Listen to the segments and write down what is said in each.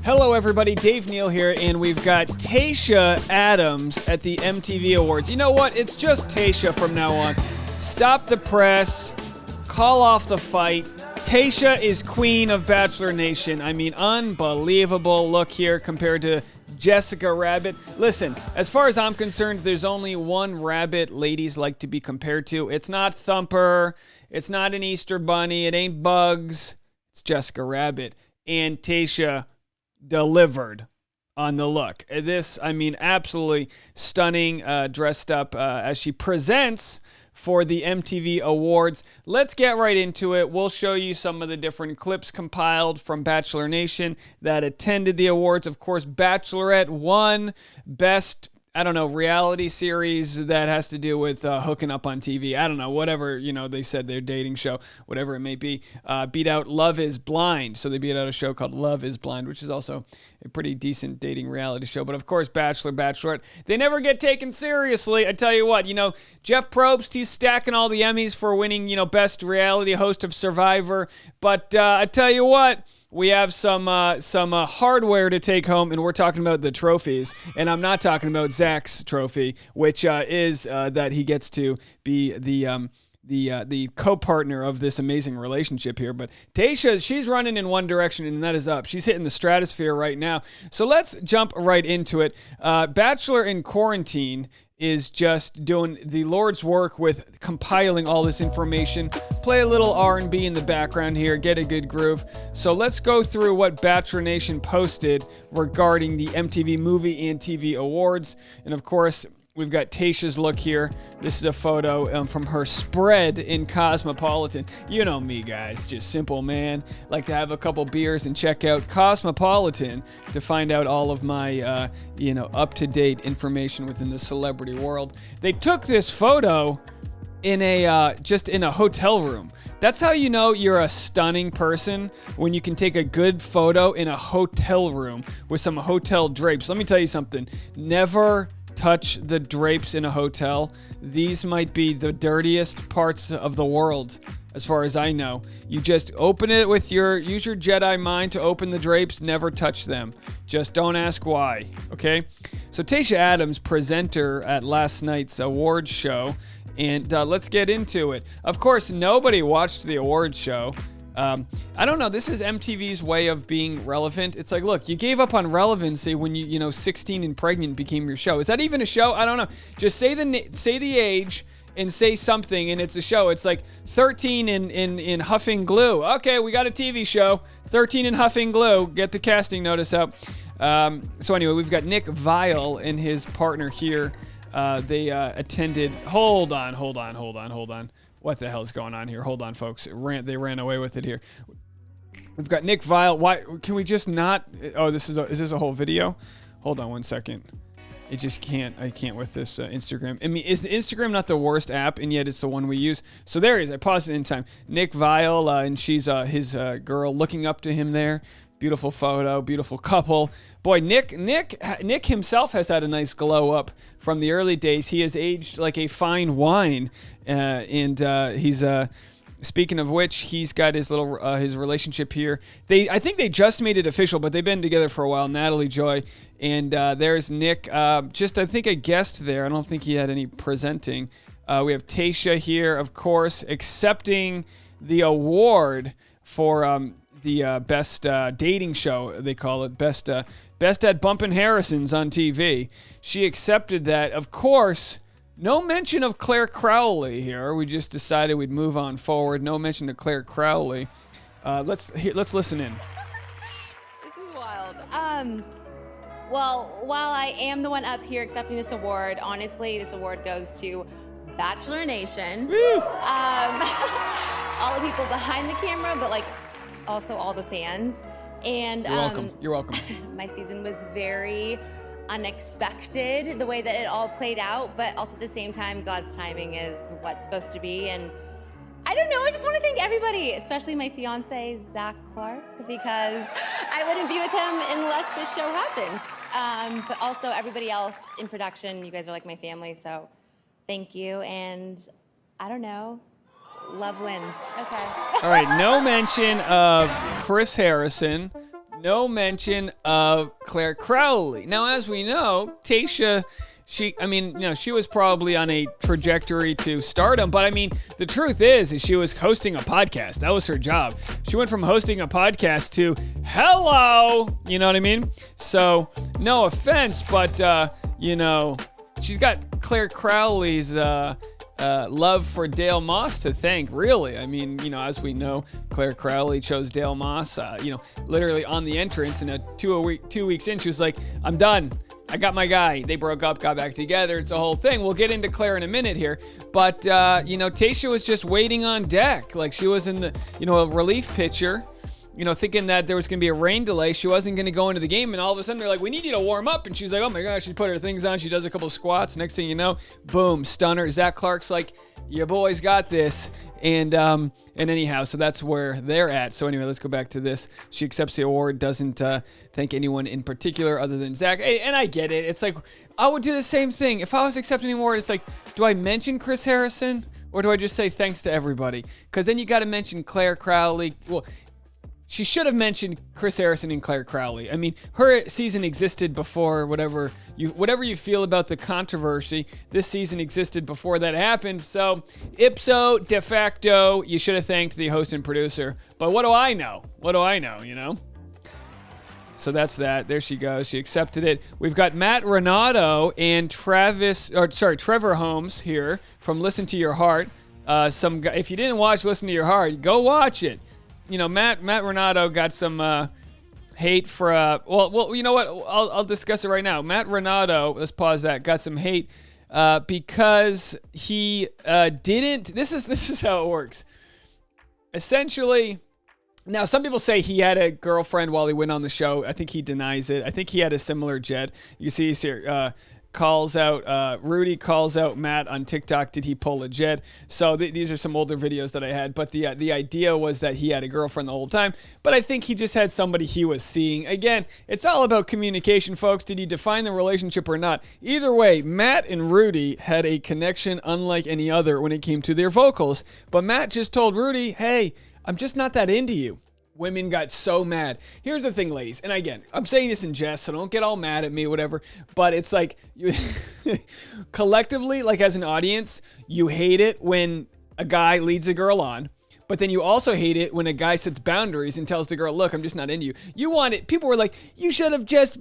Hello, everybody. Dave Neal here, and we've got Tayshia Adams at the MTV Awards. You know what? It's just Tayshia from now on. Stop the press. Call off the fight. Tayshia is queen of Bachelor Nation. I mean, unbelievable look here compared to Jessica Rabbit. Listen, as far as I'm concerned, there's only one rabbit ladies like to be compared to. It's not Thumper. It's not an Easter Bunny. It ain't Bugs. It's Jessica Rabbit. And Tayshia delivered on the look. This, I mean, absolutely stunning, dressed up as she presents for the MTV Awards. Let's get right into it. We'll show you some of the different clips compiled from Bachelor Nation that attended the awards. Of course, Bachelorette won Best, reality series that has to do with hooking up on TV. I don't know, whatever, they said their dating show, whatever it may be, beat out Love is Blind. So they beat out a show called Love is Blind, which is also a pretty decent dating reality show. But of course, Bachelor, Bachelorette, they never get taken seriously. I tell you what, Jeff Probst, he's stacking all the Emmys for winning, Best Reality Host of Survivor. But I tell you what, we have some hardware to take home, and we're talking about the trophies. And I'm not talking about Zach's trophy, which is that he gets to be the co-partner of this amazing relationship here. But Tayshia, she's running in one direction, and that is up. She's hitting the stratosphere right now. So let's jump right into it. Bachelor in Quarantine is just doing the Lord's work with compiling all this information. Play a little R&B in the background here, get a good groove. So let's go through what Bachelor Nation posted regarding the MTV Movie and TV Awards. And of course, we've got Tayshia's look here. This is a photo from her spread in Cosmopolitan. You know me, guys, just simple man. Like to have a couple beers and check out Cosmopolitan to find out all of my, up-to-date information within the celebrity world. They took this photo in just in a hotel room. That's how you know you're a stunning person, when you can take a good photo in a hotel room with some hotel drapes. Let me tell you something. Never touch the drapes in a hotel. These might be the dirtiest parts of the world, as far as I know. You just open it use your Jedi mind to open the drapes, never touch them. Just don't ask why, okay? So Tayshia Adams, presenter at last night's awards show, and let's get into it. Of course, nobody watched the awards show. I don't know. This is MTV's way of being relevant. It's like, look, you gave up on relevancy when you 16 and pregnant became your show. Is that even a show? I don't know. Just say the age and say something, and it's a show. It's like 13 in Huffing Glue. Okay, we got a TV show. 13 in Huffing Glue. Get the casting notice out. So anyway, we've got Nick Viall and his partner here. They attended. Hold on. What the hell is going on here? Hold on, folks. They ran away with it here. We've got Nick Viall. Why can we just not? Oh, is this a whole video? Hold on one second. It just can't. I can't with this Instagram. I mean, is Instagram not the worst app, and yet it's the one we use? So there he is. I paused it in time. Nick Viall, and she's his girl looking up to him there. Beautiful photo, beautiful couple. Boy, Nick himself has had a nice glow up from the early days. He has aged like a fine wine, and he's speaking of which, he's got his little his relationship here. I think they just made it official, but they've been together for a while. Natalie Joy, and there's Nick, just I think a guest there. I don't think he had any presenting. We have Tayshia here, of course, accepting the award for the best dating show, they call it, best at bumping Harrisons on TV. She accepted that. Of course, no mention of Clare Crawley here. We just decided we'd move on forward. No mention of Clare Crawley. Let's listen in. This is wild. Well, while I am the one up here accepting this award, honestly, this award goes to Bachelor Nation. Woo! All the people behind the camera, but also all the fans. And You're welcome. My season was very unexpected, the way that it all played out, but also at the same time, God's timing is what's supposed to be. And I don't know, I just want to thank everybody, especially my fiance, Zach Clark, because I wouldn't be with him unless this show happened. But also everybody else in production, you guys are like my family, so thank you. And I don't know, love wins. Okay. All right, no mention of Chris Harrison. no mention of Clare Crawley. Now, as we know, Tayshia, she was probably on a trajectory to stardom, but I mean, the truth is she was hosting a podcast. That was her job. She went from hosting a podcast to hello, you know what I mean? So, no offense, but, she's got Clare Crawley's love for Dale Moss to thank, really. I mean, as we know, Clare Crawley chose Dale Moss, literally on the entrance, and 2 weeks in, she was like, I'm done. I got my guy. They broke up, got back together. It's a whole thing. We'll get into Clare in a minute here. But, Tayshia was just waiting on deck. Like, she was in the, a relief pitcher, thinking that there was going to be a rain delay. She wasn't going to go into the game. And all of a sudden, they're like, we need you to warm up. And she's like, oh, my gosh. She put her things on. She does a couple squats. Next thing you know, boom, stunner. Zach Clark's like, your boys got this. And anyhow, so that's where they're at. So anyway, let's go back to this. She accepts the award, doesn't thank anyone in particular other than Zach. Hey, and I get it. It's like, I would do the same thing. If I was accepting an award, it's like, do I mention Chris Harrison or do I just say thanks to everybody? Because then you got to mention Clare Crawley. Well, she should have mentioned Chris Harrison and Clare Crawley. I mean, her season existed before whatever you feel about the controversy. This season existed before that happened. So, ipso de facto, you should have thanked the host and producer. But what do I know? So that's that. There she goes. She accepted it. We've got Matt Renato and Trevor Holmes here from Listen to Your Heart. Some guy, if you didn't watch Listen to Your Heart, go watch it. Matt Renato got some hate for well, you know what? I'll discuss it right now. Matt Renato, let's pause that. Got some hate because he didn't. This is how it works. Essentially, now some people say he had a girlfriend while he went on the show. I think he denies it. I think he had a similar jet. You see he's here. Rudy calls out Matt on TikTok, did he pull a jet? So these are some older videos that I had, but the idea was that he had a girlfriend the whole time, but I think he just had somebody he was seeing. Again, it's all about communication, folks. Did he define the relationship or not? Either way, Matt and Rudy had a connection unlike any other when it came to their vocals, but Matt just told Rudy, hey, I'm just not that into you. Women got so mad. Here's the thing, ladies, and again, I'm saying this in jest, so don't get all mad at me, whatever, but it's like, collectively, like as an audience, you hate it when a guy leads a girl on, but then you also hate it when a guy sets boundaries and tells the girl, look, I'm just not into you. You want it. People were like, you should have just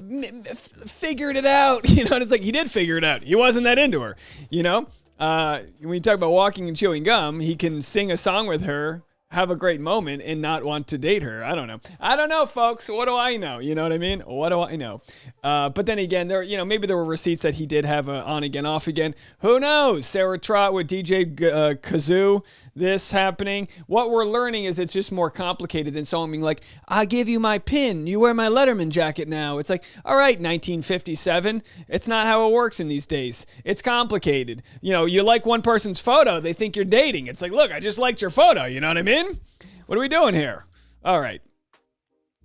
figured it out. And it's like, he did figure it out. He wasn't that into her, when you talk about walking and chewing gum, he can sing a song with her, have a great moment, and not want to date her. I don't know, folks. What do I know? You know what I mean? What do I know? But then again, maybe there were receipts that he did have on again, off again. Who knows? Sarah Trott with DJ Kazoo. This happening. What we're learning is it's just more complicated than someone being like, I give you my pin. You wear my Letterman jacket now. It's like, all right, 1957. It's not how it works in these days. It's complicated. You like one person's photo, they think you're dating. It's like, look, I just liked your photo. You know what I mean? What are we doing here? All right.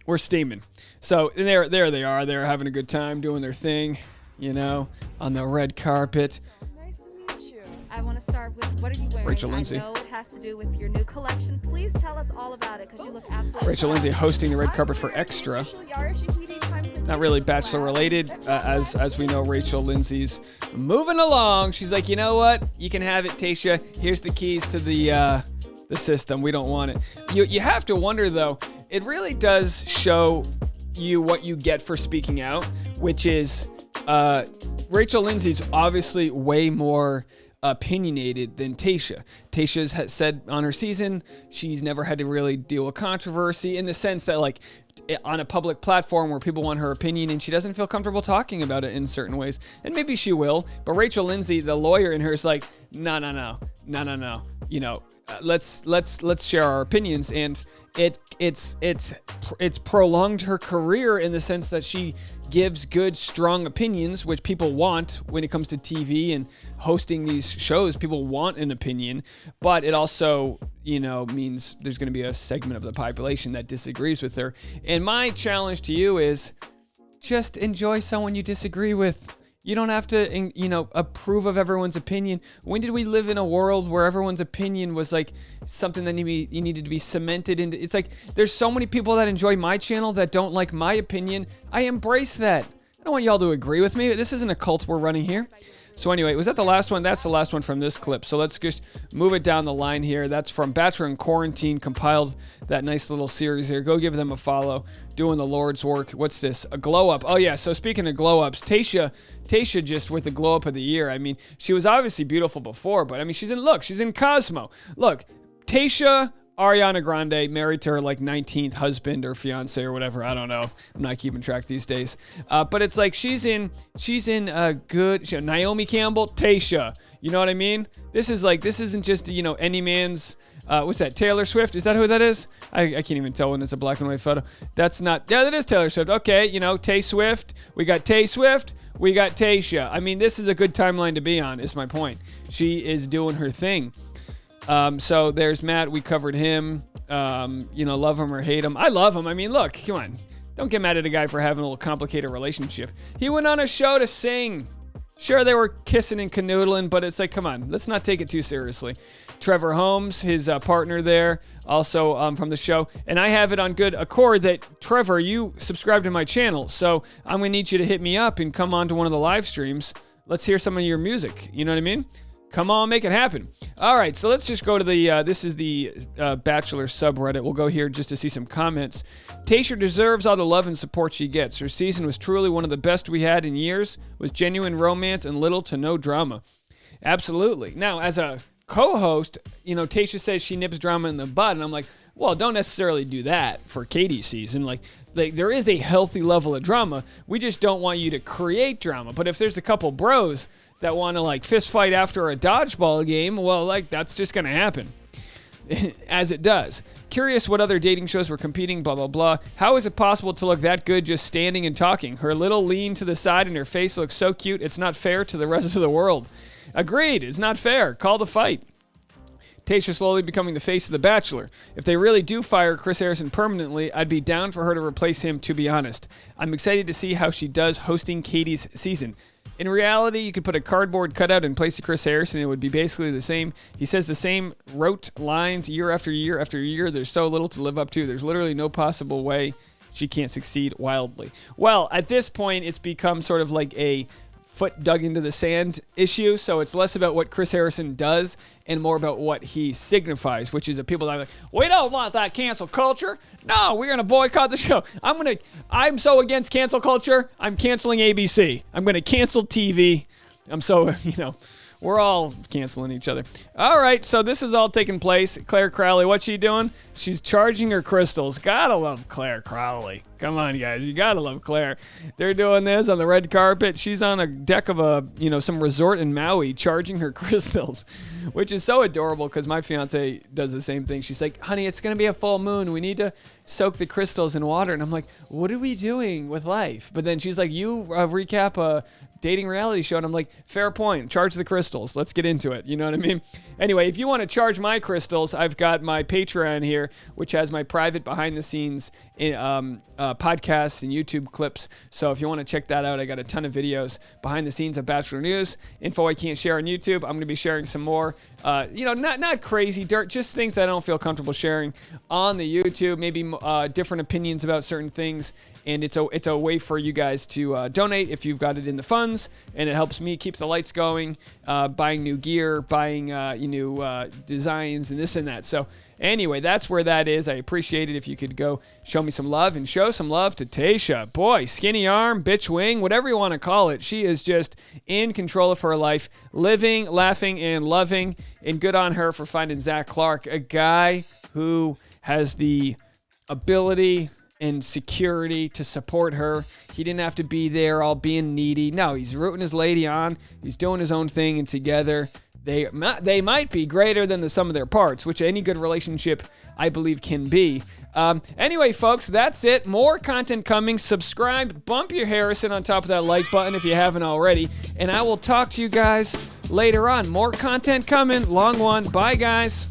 We're steaming. So there they are. They're having a good time doing their thing, on the red carpet. I want to start with, what are you wearing? Rachel Lindsay. I know it has to do with your new collection. Please tell us all about it because you look absolutely Rachel Lindsay hosting the red carpet for Extra. Not really Bachelor related, as we know. Rachel Lindsay's moving along. She's like, you know what? You can have it, Tayshia. Here's the keys to the system. We don't want it. You have to wonder though. It really does show you what you get for speaking out, which is Rachel Lindsay's obviously way more opinionated than Tayshia. Tayshia's has said on her season she's never had to really deal with controversy in the sense that like on a public platform where people want her opinion and she doesn't feel comfortable talking about it in certain ways. And maybe she will, but Rachel Lindsay, the lawyer in her, is like, no. Let's share our opinions, and it's prolonged her career in the sense that she gives good, strong opinions, which people want when it comes to TV and hosting these shows. People want an opinion, but it also, means there's going to be a segment of the population that disagrees with her. And my challenge to you is just enjoy someone you disagree with. You don't have to, approve of everyone's opinion. When did we live in a world where everyone's opinion was like something that you needed to be cemented into? It's like there's so many people that enjoy my channel that don't like my opinion. I embrace that. I don't want y'all to agree with me. This isn't a cult we're running here. So anyway, was that the last one? That's the last one from this clip. So let's just move it down the line here. That's from Bachelor in Quarantine, compiled that nice little series there. Go give them a follow. Doing the Lord's work. What's this? A glow up. Oh yeah, so speaking of glow ups, Tayshia just with the glow up of the year. I mean, she was obviously beautiful before, but I mean, she's in Cosmo. Look, Tayshia, Ariana Grande, married to her like 19th husband or fiance or whatever. I don't know. I'm not keeping track these days. But it's like she's in good. Naomi Campbell, Tayshia. You know what I mean? This isn't just any man's. What's that? Taylor Swift? Is that who that is? I can't even tell when it's a black and white photo. That's not. Yeah, that is Taylor Swift. Okay, Tay Swift. We got Tay Swift. We got Tayshia. I mean, this is a good timeline to be on. Is my point. She is doing her thing. So there's Matt. We covered him. Love him or hate him. I love him. I mean, look, come on. Don't get mad at a guy for having a little complicated relationship. He went on a show to sing. Sure, they were kissing and canoodling, but it's like, come on, let's not take it too seriously. Trevor Holmes, his partner there, also from the show. And I have it on good accord that, Trevor, you subscribe to my channel, so I'm going to need you to hit me up and come on to one of the live streams. Let's hear some of your music. You know what I mean? Come on, make it happen. All right, so let's just go to the, this is the Bachelor subreddit. We'll go here just to see some comments. Tayshia deserves all the love and support she gets. Her season was truly one of the best we had in years, with genuine romance and little to no drama. Absolutely. Now, as a co-host, Tayshia says she nips drama in the bud, and I'm like, well, don't necessarily do that for Katie's season. Like there is a healthy level of drama. We just don't want you to create drama. But if there's a couple bros that want to like fist fight after a dodgeball game, well, like that's just going to happen. As it does. Curious what other dating shows were competing, blah, blah, blah. How is it possible to look that good just standing and talking? Her little lean to the side and her face looks so cute. It's not fair to the rest of the world. Agreed. It's not fair. Call the fight. Tayshia slowly becoming the face of The Bachelor. If they really do fire Chris Harrison permanently, I'd be down for her to replace him, to be honest. I'm excited to see how she does hosting Katie's season. In reality, you could put a cardboard cutout in place of Chris Harrison. It would be basically the same. He says the same rote lines year after year after year. There's so little to live up to. There's literally no possible way she can't succeed wildly. Well, at this point, it's become sort of like a foot dug into the sand issue. So it's less about what Chris Harrison does and more about what he signifies, which is that people that are like, we don't want that cancel culture. No, we're going to boycott the show. I'm so against cancel culture. I'm canceling ABC. I'm going to cancel TV. I'm so, we're all canceling each other. All right, so this is all taking place. Clare Crawley, what's she doing? She's charging her crystals. Gotta love Clare Crawley. Come on, guys. You gotta love Clare. They're doing this on the red carpet. She's on a deck of some resort in Maui charging her crystals, which is so adorable because my fiance does the same thing. She's like, honey, it's going to be a full moon. We need to soak the crystals in water. And I'm like, what are we doing with life? But then she's like, you recap a dating reality show. And I'm like, fair point. Charge the crystals. Let's get into it. You know what I mean? Anyway, if you want to charge my crystals, I've got my Patreon here, which has my private behind-the-scenes podcasts and YouTube clips. So if you want to check that out, I got a ton of videos behind the scenes of Bachelor News. Info I can't share on YouTube. I'm going to be sharing some more, not crazy dirt, just things that I don't feel comfortable sharing on the YouTube. Maybe different opinions about certain things. And it's a way for you guys to donate if you've got it in the funds, and it helps me keep the lights going, buying new gear, buying new designs and this and that. So anyway, that's where that is. I appreciate it if you could go show me some love and show some love to Tayshia. Boy, skinny arm, bitch wing, whatever you want to call it. She is just in control of her life, living, laughing, and loving. And good on her for finding Zach Clark, a guy who has the ability and security to support her. He didn't have to be there all being needy. No, he's rooting his lady on. He's doing his own thing, and together they might be greater than the sum of their parts, which any good relationship, I believe, can be. Anyway, folks, that's it. More content coming. Subscribe. Bump your Harrison on top of that like button if you haven't already. And I will talk to you guys later on. More content coming. Long one. Bye, guys.